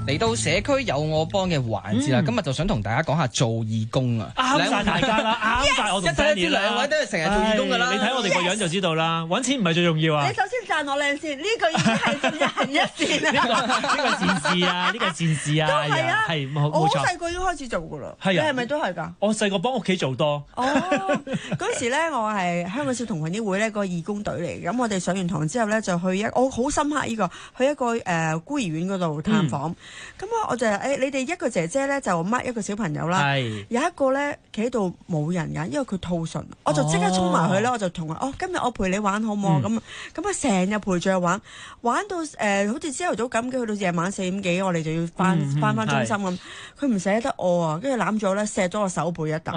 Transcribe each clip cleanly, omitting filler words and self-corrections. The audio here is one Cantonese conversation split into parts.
嚟到社區有我幫嘅環節啦，今日就想同大家講下做義工啊，啱晒大家啦，啱晒我同 Danny 啦，兩位都係成日做義工噶啦，你睇我哋個樣就知道啦，揾錢唔係最重要啊！你首先讚我靚先，呢個已經係一人一線啦。呢個善事啊，呢個善事啊，都係啊，係冇我好錯。細個已經開始做噶啦，係啊你係咪都係㗎？我細個幫屋企做多。哦，嗰時咧我係香港小童群益會咧個義工隊嚟，咁我哋上完堂之後咧就去我好深刻呢個去一個孤兒院嗰度探訪，咁我就你哋一個姐姐咧就掹一個小朋友啦，有一個咧企喺度冇人㗎，因為佢吐唇，我就即刻衝埋去啦，我就同佢今日我陪你玩好唔好？咁啊成日陪住佢玩到好似朝頭早咁，去到夜晚4點幾，我哋就要翻中心咁，佢唔捨得我啊，跟住攬咗咧錫咗我手背一啖。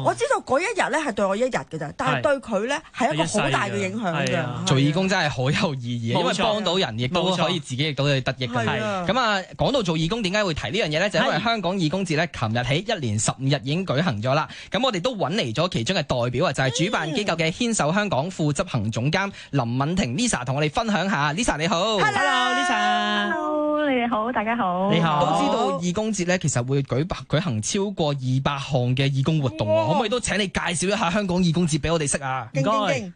我知道嗰一日咧係對我一日嘅咋，但係對佢咧係一個好大嘅影響嘅。做義工真係好有意義，因為幫到人，亦都可以自己亦都去得益嘅。咁啊，講到做義工，點解會提呢樣嘢咧？就因為香港義工節咧，琴日起1連15日已經舉行咗啦。咁我哋都揾嚟咗其中嘅代表啊，就係主辦機構嘅牽手香港副執行總監林敏婷 Lisa 同我哋分享下。Lisa 你好 ，Hello Lisa， Hello 你哋好，大家好，你好。都知道義工節咧，其實會舉行超過200項嘅義工活動喎，可唔可以都請你介紹一下香港義工節俾我哋識啊？唔該。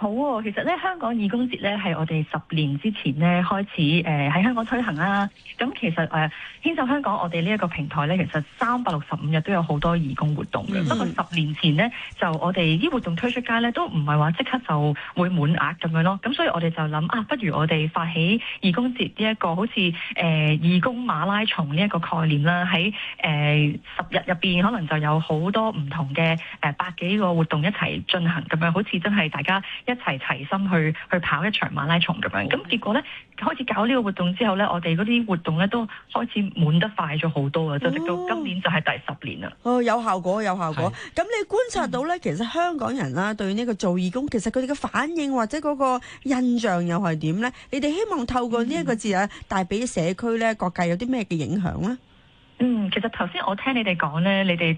好喎，其實咧香港義工節咧係我哋10年之前咧開始喺香港推行啦。咁其實牽手香港我哋呢一個平台咧，其實365日都有好多義工活動嘅。不過10年前咧，就我哋啲活動推出街咧，都唔係話即刻就會滿額咁樣咯。咁所以我哋就諗不如我哋發起義工節呢一個好似義工馬拉松呢一個概念啦。喺10日入邊，可能就有好多唔同嘅百幾個活動一齊進行咁樣，好似真係大家一齊齊心去跑一場馬拉松咁樣，咁結果咧開始搞呢個活動之後咧，我哋嗰啲活動咧都開始滿得快咗好多啊！就直到今年就係第10年啦。有效果，有效果。咁你觀察到咧，其實香港人啦對呢個做義工，其實佢哋嘅反應或者嗰個印象又係點咧？你哋希望透過呢一個節日帶俾社區咧各界有啲咩嘅影響咧？其實頭先我聽你哋講咧，你哋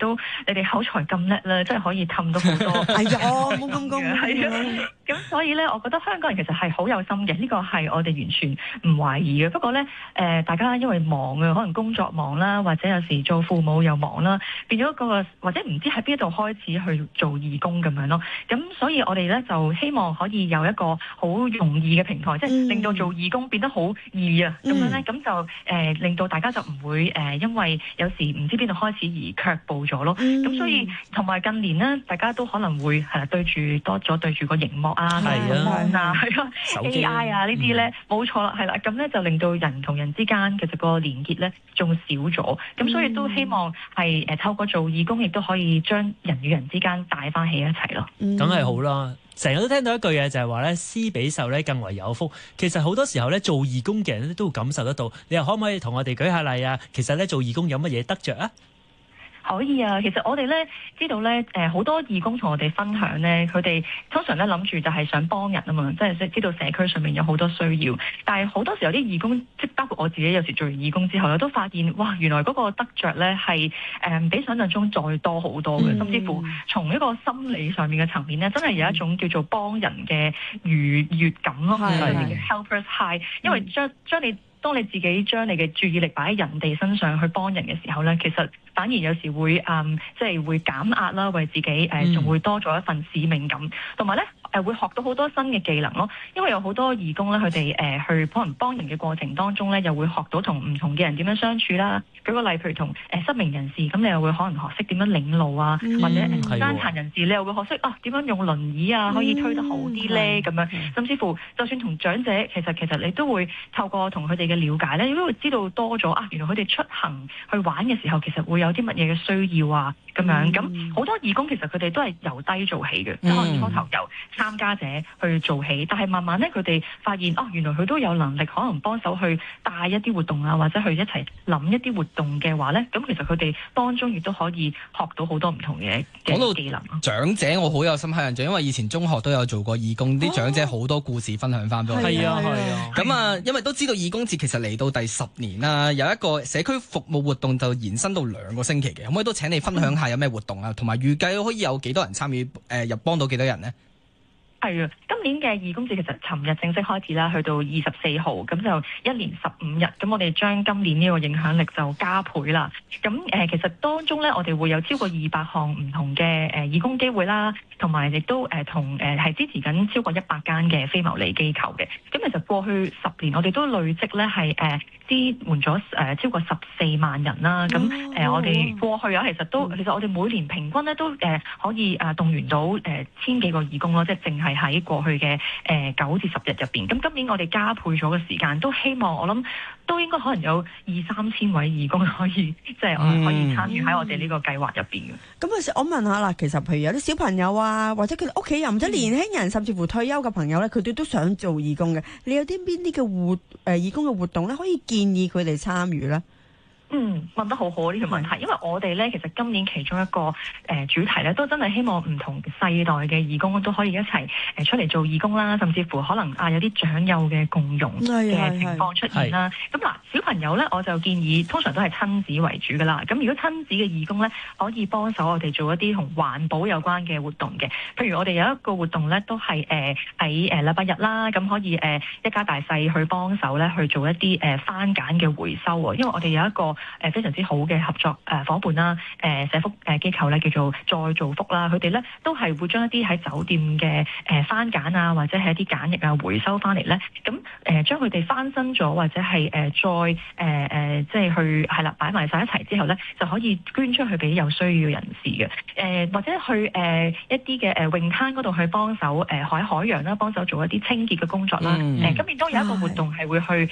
口才咁叻咧，真係可以氹到好多。係啊，冇咁講。係啊，咁所以咧，我覺得香港人其實係好有心嘅，呢個係我哋完全唔懷疑嘅。不過咧，大家因為忙啊，可能工作忙啦，或者有時做父母又忙啦，變咗個或者唔知喺邊度開始去做義工咁樣咯。咁所以我哋咧就希望可以有一個好容易嘅平台，即係令到做義工變得好易啊。咁樣咧，咁就令到大家就唔會因為有時唔知邊度開始而卻步咗咯，咁所以同埋近年咧，大家都可能會對住個熒幕啊、AI 啊呢啲咧，冇錯啦，係啦，咁咧就令到人同人之間其實個連結咧仲少咗，咁所以都希望係透過做義工，亦都可以將人與人之間帶翻起一齊咯。梗係好啦。成日都聽到一句嘢就係話咧，施比受咧更為有福。其實好多時候咧，做義工嘅人咧都會感受得到。你又可唔可以同我哋舉下例啊？其實咧做義工有乜嘢得着啊？可以啊，其實我哋咧知道咧，好多義工同我哋分享咧，佢哋通常咧諗住就係想幫人啊嘛，即係知道社區上面有好多需要，但係好多時候啲義工，即包括我自己有時做完義工之後咧，都發現哇，原來嗰個得着咧係比想象中再多好多嘅，甚至乎從一個心理上面嘅層面咧，真係有一種叫做幫人嘅愉悅感咯，係 helpers high， 因為當你自己將你嘅注意力擺喺人哋身上去幫人嘅時候咧，其實反而有時會即係會減壓啦，為自己仲會多咗一份使命感，同埋咧會學到好多新嘅技能咯。因為有好多義工咧，佢哋去可能幫人嘅過程當中咧，又會學到同唔同嘅人點樣相處啦。舉個例，譬如同失明人士，咁你又會可能學識點樣領路啊，或者單殘人士，你又會學識點樣用輪椅啊，可以推得好啲咧咁樣。甚至乎就算同長者，其實你都會透過同佢哋嘅了解咧，你都會知道多咗原來佢哋出行去玩嘅時候，其實會有啲乜嘢嘅需要啊咁樣。咁好多義工其實佢哋都係由低做起嘅，即係可能初頭由參加者去做起，但係慢慢咧佢哋發現原來佢都有能力可能幫手去帶一啲活動啊，或者去一齊諗一啲活動嘅話咧，咁其實佢哋當中亦都可以學到好多唔同嘅技能。長者我好有深刻印象，因為以前中學都有做過義工，啲長者好多故事分享翻俾我。係啊。咁因為都知道義工節其實嚟到第10年啦，有一個社區服務活動就延伸到2個星期嘅，可唔可以都請你分享下有咩活動啊？同埋預計可以有幾多人參與？又幫到幾多人呢？係啊，今年嘅義工節其實尋日正式開始啦，去到24號，咁就1連15日，咁我哋將今年呢個影響力就加倍啦。咁其實當中咧，我哋會有超過200項唔同嘅義工機會啦，同埋亦都同係支持緊超過100間嘅非牟利機構嘅。咁其實過去10年，我哋都累積咧係支援咗超過14萬人啦。咁我哋過去其實我哋每年平均咧都可以動員到千幾個義工咯，即係淨係喺過去嘅9至10日入邊。咁今年我哋加倍咗嘅時間，都希望我諗都應該可能有2-3千位義工可以可以參與喺我哋呢個計劃入邊嘅。咁我問下啦，其實譬如有啲小朋友啊，或者佢哋屋企人或者年輕人，甚至乎退休嘅朋友咧，佢哋都想做義工嘅。你有啲邊啲嘅義工嘅活動咧，可以建議佢哋參與咧？問得好好呢條問題，因為我哋咧其實今年其中一個主題咧，都真係希望唔同世代嘅義工都可以一齊出嚟做義工啦，甚至乎可能有啲長幼嘅共融嘅情況出現啦。咁嗱，小朋友咧我就建議通常都係親子為主噶啦。咁如果親子嘅義工咧，可以幫手我哋做一啲同環保有關嘅活動嘅，譬如我哋有一個活動咧，都係喺禮拜日啦，咁可以一家大細去幫手咧去做一啲番梘嘅回收喎，因為我哋有一個非常之好嘅合作夥伴啦，社福機構咧叫做再造福啦，佢哋咧都係會將一啲喺酒店嘅番梘啊，或者係一啲梘液啊回收翻嚟咧，咁將佢哋翻新咗，或者係再即係去係啦擺埋晒一齊之後咧，就可以捐出去俾有需要人士嘅，或者去一啲嘅泳灘嗰度去幫手海洋啦，幫手做一啲清潔嘅工作啦。今年都有一個活動係會去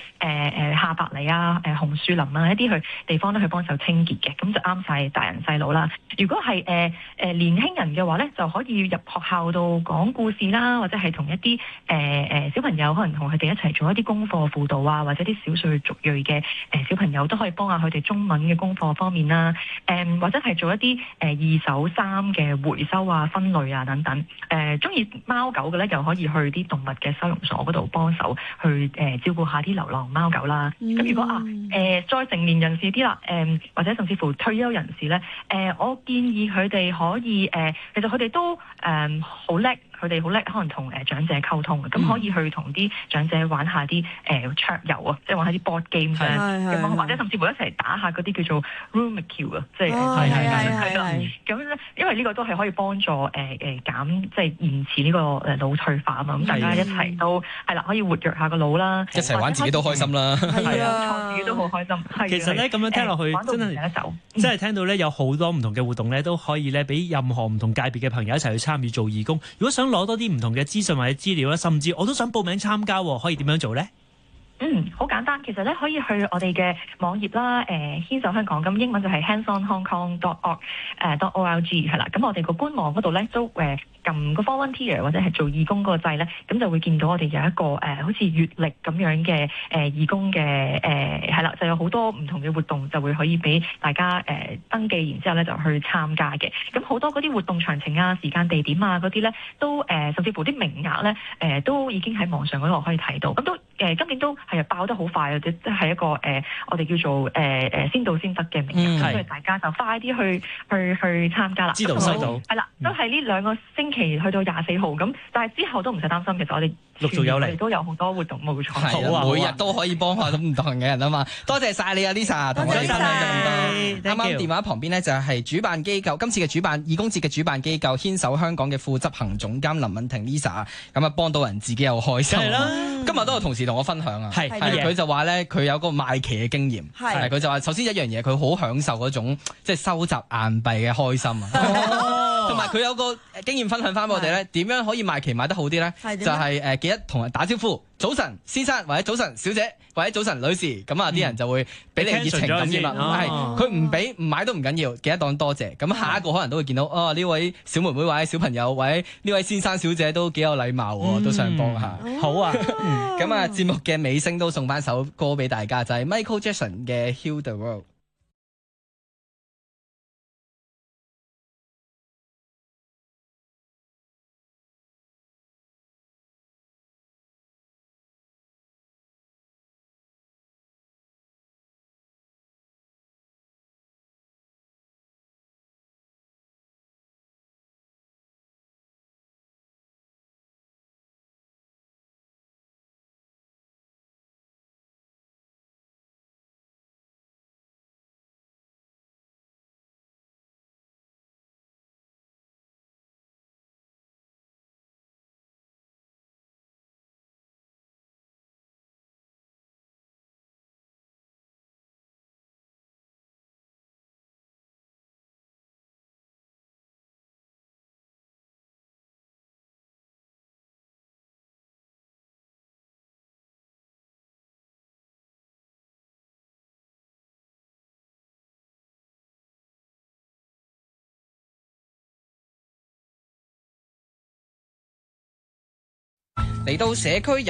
下白泥啊、紅樹林啊一啲去地方咧去幫手清潔嘅，咁就啱晒大人細路啦。如果係年輕人嘅話咧，就可以入學校度講故事啦，或者係同一啲小朋友可能同佢哋一齊做一啲功課輔導啊，或者啲少數族裔嘅小朋友都可以幫下佢哋中文嘅功課方面啦。或者係做一啲二手衫嘅回收啊、分類啊等等。中意貓狗嘅咧，又可以去啲動物嘅收容所嗰度幫手去照顧下啲流浪貓狗啦。咁如果再成年人士啲啦，或者甚至乎退休人士咧，我建議佢哋可以其實佢哋都好叻。佢哋好叻，可能同長者溝通嘅，咁可以去同啲長者玩下啲桌遊啊，即係玩下啲 board game 咁，或者甚至乎一齊打下嗰啲叫做 Rummikub 啊，即係咁咧，因為呢個都係可以幫助減即係延遲呢個腦退化啊嘛，咁大家一齊都係啦，可以活躍下個腦啦，一齊玩自己都開心啦，係啊，自己都好開心。其實咧咁樣聽落去真係聽到咧有好多唔同嘅活動咧，都可以咧俾任何唔同界別嘅朋友一齊去參與做義工。如果想攞多啲唔同嘅資訊或者資料啦，甚至我都想報名參加，可以點樣做咧？好簡單，其實咧可以去我哋嘅網頁啦，牽手香港，咁英文就係 handsonhongkong.org.org 係啦。咁我哋個官網嗰度咧都撳個 volunteer 或者係做義工嗰個掣咧，咁就會見到我哋有一個好似月曆咁樣嘅義工嘅係啦，就有好多唔同嘅活動就會可以俾大家登記，然之後咧就去參加嘅。咁好多嗰啲活動詳情啊、時間地點啊嗰啲咧，都甚至乎啲名額咧都已經喺網上嗰度可以睇到。咁都今年都係爆得好快啊！即係一個我哋叫做先到先得嘅名額，所以大家就快啲去參加啦。知道收到係啦，都係呢2個星期去到24號咁，但係之後都唔使擔心，其實我哋陸續有嚟，都有好多活動冇錯。好啊，每日都可以幫下咁唔同嘅人啊嘛。多謝晒你啊 Lisa， 同我哋分享咗咁多。啱啱電話旁邊呢，就係主辦機構今次嘅義工節嘅主辦機構牽手香港嘅副執行總監林敏婷 Lisa， 咁啊幫到人自己又開心。係啦，今日都有同事同我分享啊，佢就話咧佢有個賣旗嘅經驗，佢就話首先一樣嘢佢好享受嗰種即係收集硬幣嘅開心啊。同埋佢有個經驗分享翻俾我哋咧，點樣可以賣旗賣得好啲咧？就係記得同人打招呼，早晨先生或者早晨小姐或者早晨女士，咁啊啲人就會俾你熱情感染啦。係佢唔買都唔緊要，記得當多謝。咁下一個可能都會見到呢位小妹妹或者小朋友或者呢位先生小姐都幾有禮貌喎，都想幫下。好啊，咁啊節目嘅尾聲都送翻首歌俾大家，就係 Michael Jackson 嘅 Heal the World。嚟到社區